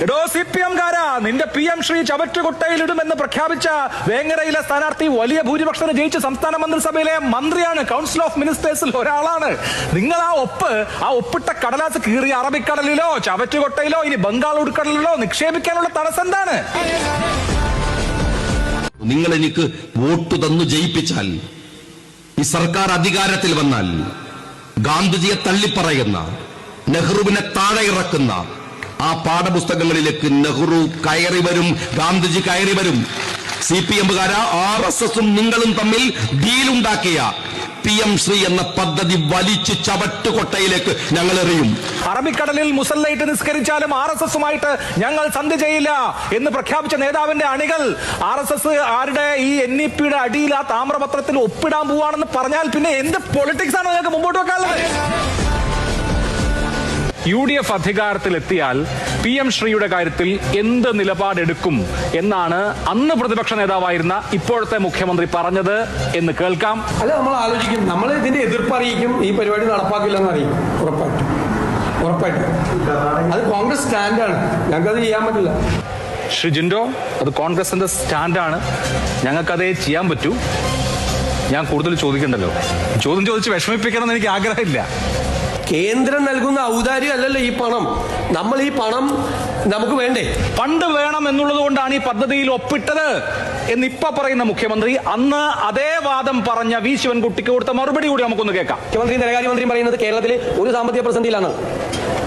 എടോ CPM-കാരാ, നിന്റെ PM ശ്രീ ചവറ്റുകുട്ടയിലിടുമെന്ന് പ്രഖ്യാപിച്ച വേങ്ങരയിലെ സ്ഥാനാർത്ഥി വലിയ ഭൂരിപക്ഷത്തിന് ജയിച്ച് സംസ്ഥാന മന്ത്രിസഭയിലെ മന്ത്രിയാണ്, കൗൺസിൽ ഓഫ് മിനിസ്റ്റേഴ്സിൽ ഒരാളാണ്. നിങ്ങൾ ആ ഒപ്പിട്ട കടലാസ് കീറിയ അറബിക്കടലിലോ ചവറ്റുകൊട്ടയിലോ ഇനി ബംഗാൾ ഉൾക്കടലിലോ നിക്ഷേപിക്കാനുള്ള തടസ്സം എന്താണ്? നിങ്ങൾ എനിക്ക് വോട്ട് തന്നു ജയിപ്പിച്ചാൽ, ഈ സർക്കാർ അധികാരത്തിൽ വന്നാൽ ഗാന്ധിജിയെ തള്ളിപ്പറയുന്ന, നെഹ്റുവിനെ താഴെ ഇറക്കുന്ന ആ പാഠപുസ്തകങ്ങളിലേക്ക് നെഹ്റു കയറി വരും, ഗാന്ധിജി കയറി വരും. CPM-കാരാ, RSS-ഉം നിങ്ങളും തമ്മിൽ ഡീലുണ്ടാക്കിയ PM ശ്രീ എന്ന പദ്ധതി വലിച്ചു ചവറ്റുകൊട്ടയിലേക്ക് ഞങ്ങൾ എറിയും. അറബിക്കടലിൽ മുസല്ലയിട്ട് നിസ്കരിച്ചാലും RSS-ഉമായിട്ട് ഞങ്ങൾ സന്ധി ചെയ്യില്ല എന്ന് പ്രഖ്യാപിച്ച നേതാവിന്റെ അണികൾ RSS ആരുടെ ഈ NEP-യുടെ അടിയിൽ ആ താമ്രപത്രത്തിൽ ഒപ്പിടാൻ പോവാണെന്ന് പറഞ്ഞാൽ പിന്നെ എന്ത് പൊളിറ്റിക്സ് ആണ് നിങ്ങൾക്ക് മുമ്പോട്ട് വെക്കാനുള്ളത്? UDF അധികാരത്തിലെത്തിയാൽ PM ശ്രീയുടെ കാര്യത്തിൽ എന്ത് നിലപാടെടുക്കും എന്നാണ് അന്ന് പ്രതിപക്ഷ നേതാവായിരുന്ന ഇപ്പോഴത്തെ മുഖ്യമന്ത്രി പറഞ്ഞത് എന്ന് കേൾക്കാം. അല്ല, നമ്മൾ ആലോചിക്കും, നമ്മൾ ഇതിന്റെ എതിർപ്പ് അറിയിക്കും, ഈ പരിപാടി നടപ്പാക്കില്ലെന്ന് അറിയിക്കും, ഉറപ്പായിട്ടും. അത് കോൺഗ്രസ് സ്റ്റാൻഡാണ്, ഞങ്ങൾക്കത് ചെയ്യാൻ പറ്റില്ല. ശ്രീ ജിൻഡോ, അത് കോൺഗ്രസിന്റെ സ്റ്റാൻഡാണ്, ഞങ്ങൾക്കതേ ചെയ്യാൻ പറ്റൂ. ഞാൻ കൂടുതൽ ചോദിക്കണ്ടല്ലോ, ചോദ്യം ചോദിച്ച് വിഷമിപ്പിക്കണം എന്ന് എനിക്ക് ആഗ്രഹമില്ല. കേന്ദ്രം നൽകുന്ന ഔദാര്യം അല്ലല്ലോ ഈ പണം. നമ്മൾ ഈ പണം നമുക്ക് വേണ്ടേ? ഫണ്ട് വേണം എന്നുള്ളത് കൊണ്ടാണ് ഈ പദ്ധതിയിൽ ഒപ്പിട്ടത് എന്നിപ്പോ പറയുന്ന മുഖ്യമന്ത്രി അന്ന് അതേ വാദം പറഞ്ഞ വി ശിവൻകുട്ടിക്ക് കൊടുത്ത മറുപടി കൂടി നമുക്കൊന്ന് കേൾക്കാം. മുഖ്യമന്ത്രിയും ധനകാര്യമന്ത്രിയും പറയുന്നത് കേരളത്തിൽ ഒരു സാമ്പത്തിക പ്രതിസന്ധിയിലാണ്.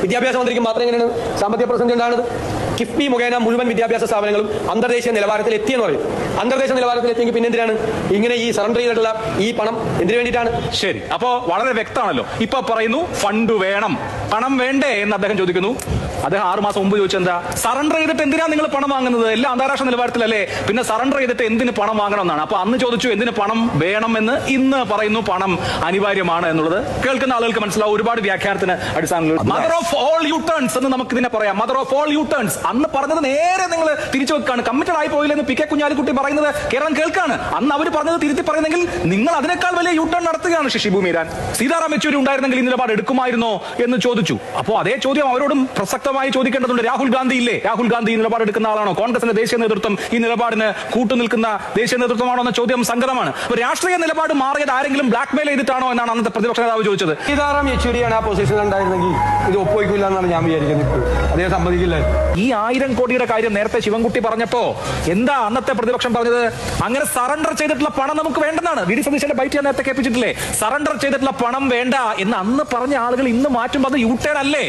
വിദ്യാഭ്യാസ മന്ത്രിക്ക് മാത്രം എങ്ങനെയാണ് സാമ്പത്തിക പ്രതിസന്ധി ഉണ്ടാകുന്നത്? കിഫ്ബി മുഖേന മുഴുവൻ വിദ്യാഭ്യാസ സ്ഥാപനങ്ങളും അന്തർദേശീയ നിലവാരത്തിൽ എത്തിയെന്ന് പറയും. അന്തർദേശീയ നിലവാരത്തിൽ എത്തിയെങ്കിൽ പിന്നെ എന്തിനാണ് ഇങ്ങനെ ഈ സറണ്ടർ ചെയ്തിട്ടുള്ള ഈ പണം എന്തിനു വേണ്ടിയിട്ടാണ്? ശരി, അപ്പോ വളരെ വ്യക്തമാണല്ലോ. ഇപ്പൊ പറയുന്നു ഫണ്ട് വേണം, പണം വേണ്ടേ എന്ന് അദ്ദേഹം ചോദിക്കുന്നു. അദ്ദേഹം 6 മാസം മുമ്പ് ചോദിച്ചെന്താ, സറണ്ടർ ചെയ്തിട്ട് എന്തിനാ നിങ്ങൾ പണം വാങ്ങുന്നത്? എല്ലാം അന്താരാഷ്ട്ര നിലവാരത്തിലല്ലേ, പിന്നെ സറണ്ടർ ചെയ്തിട്ട് എന്തിന് പണം വാങ്ങണം എന്നാണ്. അപ്പൊ അന്ന് ചോദിച്ചു എന്തിന് പണം വേണമെന്ന്, ഇന്ന് പറയുന്നു പണം അനിവാര്യമാണ് എന്നുള്ളത്. കേൾക്കുന്ന ആളുകൾക്ക് മനസ്സിലാവും, ഒരുപാട് വ്യാഖ്യാനത്തിന് അടിസ്ഥാനത്തിൽ mother of all U turns എന്ന് നമുക്ക് ഇതിനെ പറയാം. Mother of all U turns അന്ന് പറഞ്ഞത് നേരെ നിങ്ങൾ തിരിച്ചു വെക്കാണ്. കമ്മിറ്റഡ് ആയി പോയില്ലെന്ന് PK കുഞ്ഞാലിക്കുട്ടി പറയുന്നത് കേരളം കേൾക്കാണ്. അന്ന് അവർ പറഞ്ഞത് തിരുത്തി പറയുന്നെങ്കിൽ നിങ്ങൾ അതിനേക്കാൾ വലിയ യു ടേൺ നടത്തുകയാണ്. ശശി ഭൂമിരാൻ, സീതാറാം യെച്ചൂരി ഉണ്ടായിരുന്നെങ്കിൽ ഈ നിലപാട് എടുക്കുമായിരുന്നോ എന്ന് ചോദിച്ചു. അപ്പോൾ അതേ ചോദ്യം അവരോടും പ്രസക്തമായി ചോദിക്കേണ്ടതുണ്ട്. രാഹുൽ ഗാന്ധി ഇല്ലേ? രാഹുൽ ഗാന്ധി ഈ നിലപാടെടുക്കുന്ന ആളാണോ? കോൺഗ്രസിന്റെ ദേശീയ നേതൃത്വം ഈ നിലപാടിന് കൂട്ടുനിൽക്കുന്ന ദേശീയ നേതൃത്വമാണോ എന്ന ചോദ്യം സംഗതമാണ്. രാഷ്ട്രീയ നിലപാട് മാറിയത് ആരെങ്കിലും ബ്ലാക്ക്മെയിൽ ചെയ്തിട്ടാണോ എന്നാണ് അന്നത്തെ പ്രതിപക്ഷ നേതാവ് ചോദിച്ചത്. സീതാറാം യെച്ചൂരിയാണ് ആ പൊസിഷൻ ഉണ്ടായിരുന്നെങ്കിൽ ഇത് ഒപ്പുവയ്ക്കില്ല എന്നാണ് ഞാൻ വിചാരിക്കുന്നത്. അദ്ദേഹം സമ്മതിക്കില്ല. ഈ 1000 കോടിയുടെ കാര്യം നേരത്തെ ശിവൻകുട്ടി പറഞ്ഞപ്പോ എന്താ അന്നത്തെ പ്രതിപക്ഷം പറഞ്ഞത്? അങ്ങനെ സറണ്ടർ ചെയ്തിട്ടുള്ള പണം നമുക്ക് വേണ്ടെന്നാണ്. VD സതീശന്റെ ബൈറ്റ് ഞാൻ നേരത്തെ കേൾപ്പിച്ചിട്ടില്ലേ? സറണ്ടർ ചെയ്തിട്ടുള്ള പണം വേണ്ട എന്ന് അന്ന് പറഞ്ഞ ആളുകൾ ഇന്ന് മാറ്റുമ്പോൾ അത് യു ടേൺ അല്ലേ?